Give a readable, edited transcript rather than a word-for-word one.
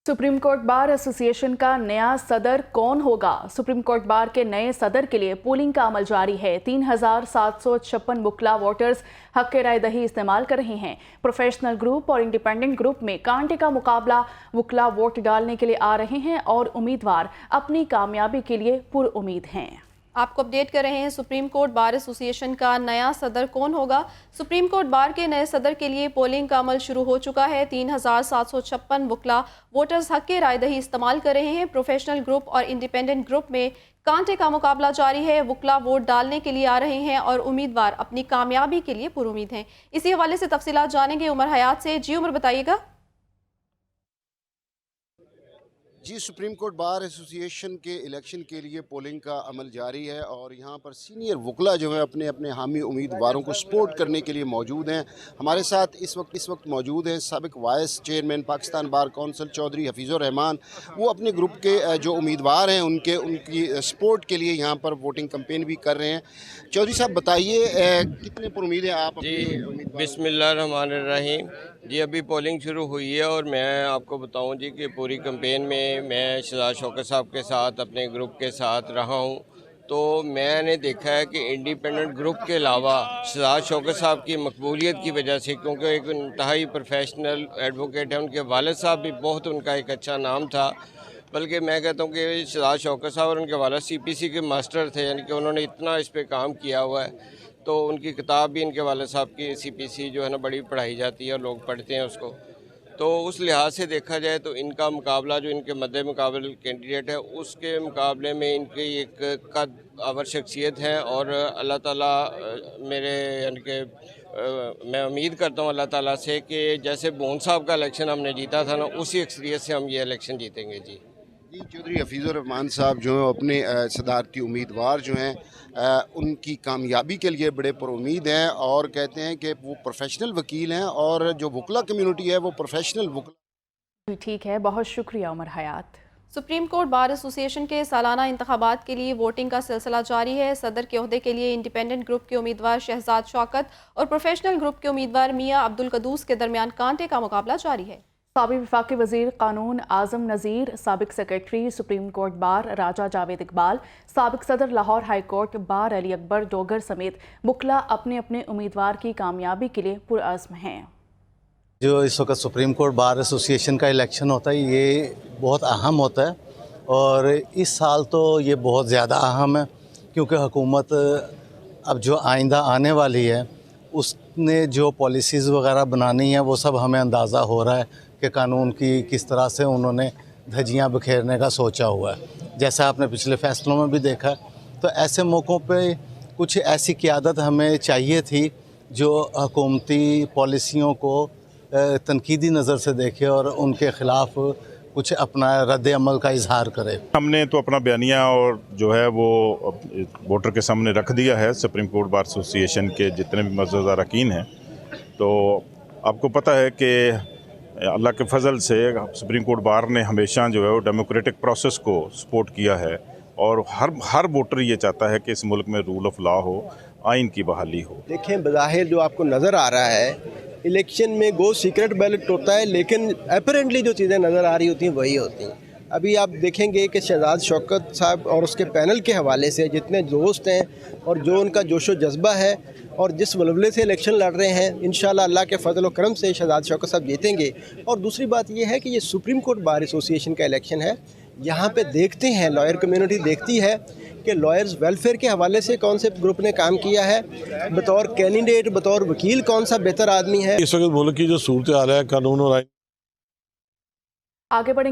Supreme court bar association का नया सदर कौन होगा? सुप्रीम कोर्ट बार के नए सदर के लिए पोलिंग का अमल जारी है। 3,756 वुकला वोटर्स हक राय दही इस्तेमाल कर रहे हैं। प्रोफेशनल ग्रुप और इंडिपेंडेंट ग्रुप में कांटे का मुकाबला वुकला वोट डालने के लिए आ रहे हैं और उम्मीदवार अपनी कामयाबी के लिए पुरउम्मीद हैं। आपको अपडेट कर रहे हैं। सुप्रीम कोर्ट बार एसोसिएशन का नया सदर कौन होगा? सुप्रीम कोर्ट बार के नए सदर के लिए पोलिंग का अमल शुरू हो चुका है। 3,756 वुकला वोटर्स हक के राय दही इस्तेमाल कर रहे हैं। प्रोफेशनल ग्रुप और इंडिपेंडेंट ग्रुप में कांटे का मुकाबला जारी है। वुकला वोट डालने के लिए आ रहे हैं और उम्मीदवार अपनी कामयाबी के लिए पुरुम्मीद हैं। इसी हवाले से तफसीलात जानेंगे उमर हयात से। जी उमर, बताइएगा। जी, सुप्रीम कोर्ट बार एसोसिएशन के इलेक्शन के लिए पोलिंग का अमल जारी है और यहाँ पर सीनियर वुकला जो है अपने अपने हामी उम्मीदवारों को सपोर्ट करने के लिए मौजूद हैं। हमारे साथ इस वक्त मौजूद हैं साबिक vice chairman Pakistan bar council Chaudhry Hafeezur Rahman. वो अपने ग्रुप के जो उम्मीदवार हैं उनकी सपोर्ट के लिए यहाँ पर वोटिंग कैंपेन भी कर रहे हैं। चौधरी साहब, बताइए कितने पुरुम्मीद हैं आप? जी बिस्मिल्लाहिर्रहमानिर्रहीम। जी, अभी पोलिंग शुरू हुई है और मैं आपको बताऊं जी कि पूरी कैंपेन में मैं शहजाद शौकत साहब के साथ अपने ग्रुप के साथ रहा हूं। तो मैंने देखा है कि इंडिपेंडेंट ग्रुप के अलावा शहजाद शौकत साहब की मकबूलियत की वजह से, क्योंकि एक इंतहाई प्रोफेशनल एडवोकेट है, उनके वालिद साहब भी बहुत उनका एक अच्छा नाम था। बल्कि मैं कहता हूँ कि शहजाद शौकत साहब और उनके वालिद CPC के मास्टर थे, यानी कि उन्होंने इतना इस पर काम किया हुआ है। तो उनकी किताब भी इनके वालिद साहब की CPC जो है ना बड़ी पढ़ाई जाती है और लोग पढ़ते हैं उसको। तो उस लिहाज से देखा जाए तो इनका मुकाबला जो इनके मद्दे मुकाबले कैंडिडेट है उसके मुकाबले में इनकी एक कद आवर शख्सियत है और अल्लाह ताला मेरे यानी कि मैं उम्मीद करता हूँ अल्लाह ताला से कि जैसे बोन साहब का इलेक्शन हमने जीता था ना, उसी अक्सरियत से हम ये इलेक्शन जीतेंगे। जी चौधरी हफीज़ुर रहमान साहब जो है अपने सदारती उम्मीदवार जो हैं उनकी कामयाबी के लिए बड़े पुरुम्मीद हैं और कहते हैं कि वो प्रोफेशनल वकील हैं और जो वुकला कम्युनिटी है वो प्रोफेशनल वुकला। ठीक है, बहुत शुक्रिया उमर हयात। सुप्रीम कोर्ट बार एसोसिएशन के सालाना इंतखाबात के लिए वोटिंग का सिलसिला जारी है। सदर के ओहदे के लिए इंडिपेंडेंट ग्रुप के उम्मीदवार शहजाद शौकत और प्रोफेशनल ग्रुप के उम्मीदवार मियां अब्दुल कदूस के दरमियान कांटे का मुकाबला जारी है। साबिक वफाकी वजीर कानून आजम नज़ीर, साबिक सेक्रेटरी सुप्रीम कोर्ट बार राजा जावेद इकबाल, साबिक सदर Lahore high court bar Ali Akbar Dogar समेत वुकला अपने अपने उम्मीदवार की कामयाबी के लिए पुरअज़्म हैं। जो इस वक्त सुप्रीम कोर्ट बार एसोसिएशन का इलेक्शन होता है ये बहुत अहम होता है और इस साल तो ये बहुत ज़्यादा अहम है क्योंकि हुकूमत अब जो आइंदा आने वाली है उसने जो पॉलिसीज़ वगैरह बनानी है वो सब हमें अंदाज़ा हो रहा है कि कानून की किस तरह से उन्होंने धज्जियाँ बिखेरने का सोचा हुआ है। जैसा आपने पिछले फैसलों में भी देखा, तो ऐसे मौक़ों पे कुछ ऐसी क़यादत हमें चाहिए थी जो हुकूमती पॉलिसियों को तनकीदी नज़र से देखे और उनके ख़िलाफ़ कुछ अपना रद्द अमल का इजहार करे। हमने तो अपना बयानिया और जो है वो वोटर के सामने रख दिया है। सुप्रीम कोर्ट बार एसोसिएशन के जितने भी मौजूदा अरकान हैं, तो आपको पता है कि अल्लाह के फजल से सुप्रीम कोर्ट बार ने हमेशा जो है वो डेमोक्रेटिक प्रोसेस को सपोर्ट किया है और हर वोटर ये चाहता है कि इस मुल्क में रूल ऑफ लॉ हो, आइन की बहाली हो। देखें, बज़ाहिर जो आपको नज़र आ रहा है इलेक्शन में गो सीक्रेट बैलेट होता है, लेकिन अपेरेंटली जो चीज़ें नज़र आ रही होती हैं वही होती हैं। अभी आप देखेंगे कि शहजाद शौकत साहब और उसके पैनल के हवाले से जितने दोस्त हैं और जो उनका जोशो जज्बा है और जिस वलवले से इलेक्शन लड़ रहे हैं, इंशाल्लाह अल्लाह के फजल व करम से शहजाद शौकत साहब जीतेंगे। और दूसरी बात यह है कि ये सुप्रीम कोर्ट बार एसोसिएशन का इलेक्शन है। यहाँ पे देखते हैं, लॉयर कम्युनिटी देखती है कि लॉयर्स वेलफेयर के हवाले से कौन से ग्रुप ने काम किया है, बतौर कैंडिडेट बतौर वकील कौन सा बेहतर आदमी है। इस वक्त मुल्क की जो सूरत हाल है कानून और आगे बढ़ेंगे।